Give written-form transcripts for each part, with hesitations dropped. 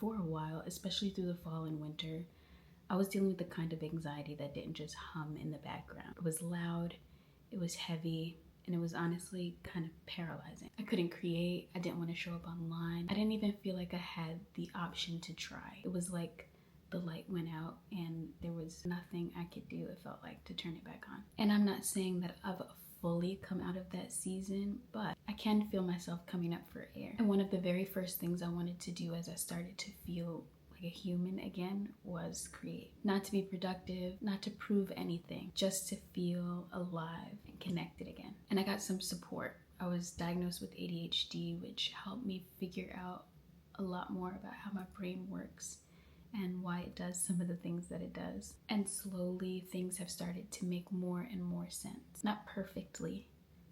For a while, especially through the fall and winter, I was dealing with the kind of anxiety that didn't just hum in the background. It was loud, it was heavy, and it was honestly kind of paralyzing. I couldn't create, I didn't want to show up online. I didn't even feel like I had the option to try. It was like the light went out and there was nothing I could do, it felt like, to turn it back on. And I'm not saying that I've fully come out of that season, but I can feel myself coming up for air. And one of the very first things I wanted to do as I started to feel like a human again was create. Not to be productive, not to prove anything, just to feel alive and connected again. And I got some support. I was diagnosed with ADHD, which helped me figure out a lot more about how my brain works and why it does some of the things that it does. And slowly things have started to make more and more sense. Not perfectly,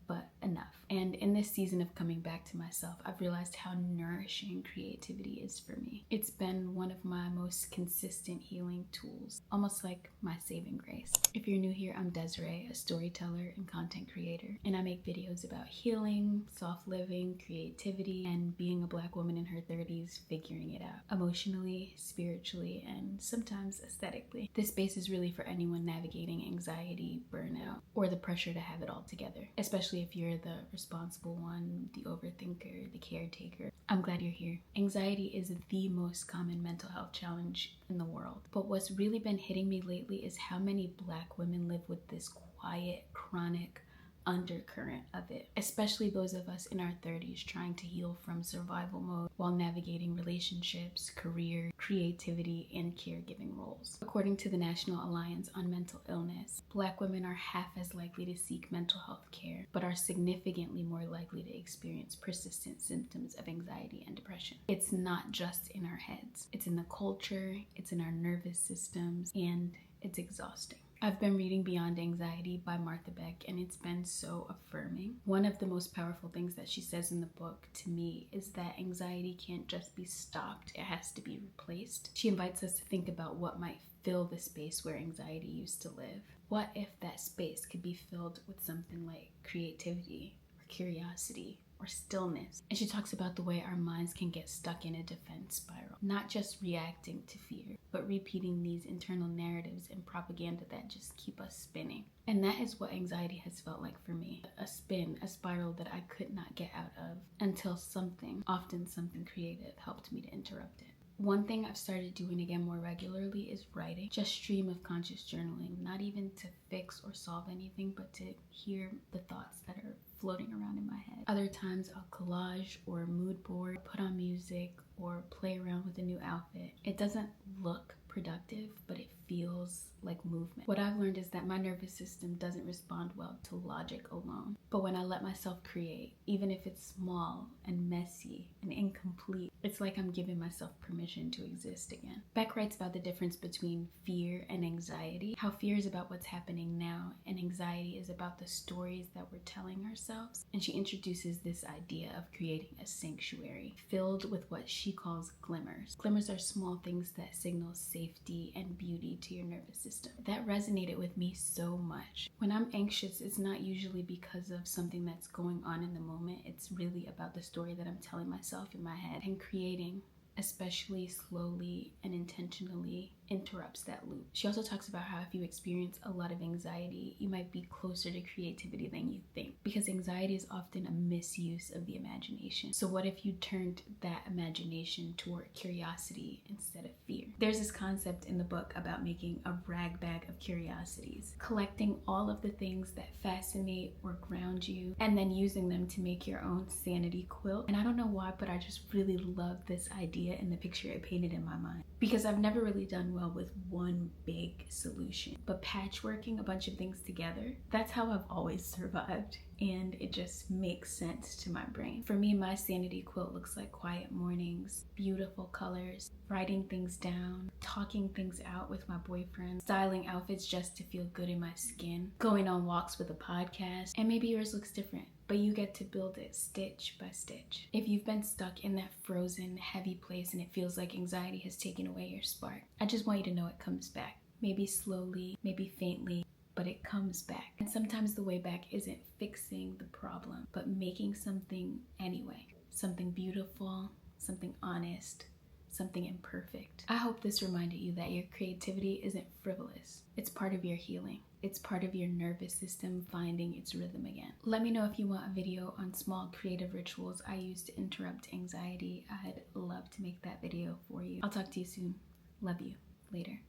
but enough. And in this season of coming back to myself, I've realized how nourishing creativity is for me. It's been one of my most consistent healing tools, almost like my saving grace. If you're new here, I'm Desiree, a storyteller and content creator, and I make videos about healing, soft living, creativity, and being a Black woman in her 30s figuring it out, emotionally, spiritually, and sometimes aesthetically. This space is really for anyone navigating anxiety, burnout, or the pressure to have it all together, especially if you're the responsible one, the overthinker, the caretaker. I'm glad you're here. Anxiety is the most common mental health challenge in the world. But what's really been hitting me lately is how many Black women live with this quiet, chronic undercurrent of it, especially those of us in our 30s trying to heal from survival mode while navigating relationships, career, creativity, and caregiving roles. According to the National Alliance on Mental Illness, Black women are half as likely to seek mental health care, but are significantly more likely to experience persistent symptoms of anxiety and depression. It's not just in our heads. It's in the culture, it's in our nervous systems, and it's exhausting. I've been reading Beyond Anxiety by Beck, and it's been so affirming. One of the most powerful things that she says in the book to me is that anxiety can't just be stopped, it has to be replaced. She invites us to think about what might fill the space where anxiety used to live. What if that space could be filled with something like creativity or curiosity or stillness? And she talks about the way our minds can get stuck in a defense spiral, not just reacting to fear, but repeating these internal narratives and propaganda that just keep us spinning. And that is what anxiety has felt like for me. A spin, a spiral that I could not get out of until something, often something creative, helped me to interrupt it. One thing I've started doing again more regularly is writing. Just stream of conscious journaling, not even to fix or solve anything, but to hear the thoughts that are floating around in my head. Other times I'll collage or mood board, put on music, or play around with a new outfit. It doesn't look productive, but it feels like movement. What I've learned is that my nervous system doesn't respond well to logic alone. But when I let myself create, even if it's small and messy and incomplete, it's like I'm giving myself permission to exist again. Beck writes about the difference between fear and anxiety, how fear is about what's happening now and anxiety is about the stories that we're telling ourselves. And she introduces this idea of creating a sanctuary filled with what she calls glimmers. Glimmers are small things that signal safety and beauty to your nervous system. That resonated with me so much. When I'm anxious, it's not usually because of something that's going on in the moment. It's really about the story that I'm telling myself in my head, and creating, especially slowly and intentionally, interrupts that loop. She also talks about how if you experience a lot of anxiety, you might be closer to creativity than you think, because anxiety is often a misuse of the imagination. So what if you turned that imagination toward curiosity instead of fear? There's this concept in the book about making a rag bag of curiosities, collecting all of the things that fascinate or ground you, and then using them to make your own sanity quilt. And I don't know why, but I just really love this idea and the picture it painted in my mind, because I've never really done well with one big solution, but patchworking a bunch of things together, that's how I've always survived, and it just makes sense to my brain. For me, my sanity quilt looks like quiet mornings, beautiful colors, writing things down, talking things out with my boyfriend, styling outfits just to feel good in my skin, going on walks with a podcast. And maybe yours looks different, but you get to build it stitch by stitch. If you've been stuck in that frozen, heavy place and it feels like anxiety has taken away your spark, I just want you to know it comes back. Maybe slowly, maybe faintly, but it comes back. And sometimes the way back isn't fixing the problem, but making something anyway. Something beautiful, something honest, something imperfect. I hope this reminded you that your creativity isn't frivolous. It's part of your healing. It's part of your nervous system finding its rhythm again. Let me know if you want a video on small creative rituals I use to interrupt anxiety. I'd love to make that video for you. I'll talk to you soon. Love you. Later.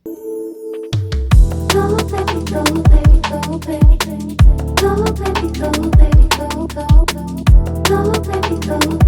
Go baby, go baby, go baby, go baby, go baby, go baby, go baby, go.